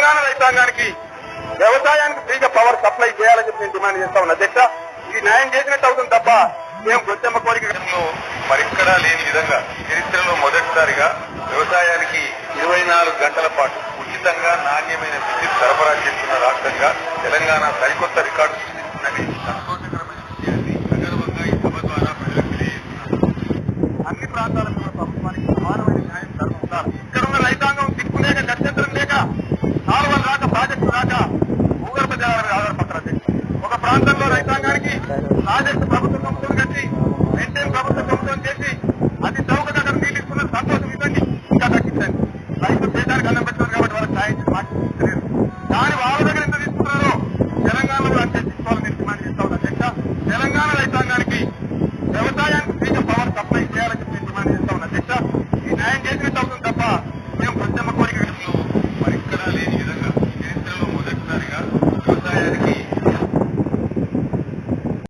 తెలంగాణ రైతాంగానికి వ్యవసాయానికి ఫ్రీగా పవర్ సప్లై చేయాలని చెప్పి నేను డిమాండ్ చేస్తా ఉన్నా. అధ్యక్ష, ఇది న్యాయం చేసినట్టు అవుతుంది తప్ప మేము గొంతెమ్మ కోరికలో మరిక్కడా లేని విధంగా చరిత్రలో మొదటిసారిగా వ్యవసాయానికి 24 గంటల పాటు ఉచితంగా నాణ్యమైన విద్యుత్ సరఫరా చేస్తున్న రాష్ట్రంగా తెలంగాణ సరికొత్త రికార్డు సృష్టిస్తుందని సంతోషకరమైన విషయాన్ని సగర్వంగా ఈ సభ ద్వారా ప్రజలకు తెలియజేస్తున్నారు. అన్ని ప్రాంతాలకు ప్రభుత్వానికి సమానమైన న్యాయం జరుగుతున్నారు. ఇక్కడ ఉన్న రైతాంగం దిక్కులేక గత్యంతరం లేక కాలువలు రాక ప్రాజెక్టు రాక భూగర్భ జలాలను ఆధారపడతారు. ఒక ప్రాంతంలో రైతాంగానికి ప్రాజెక్టు ప్రభుత్వం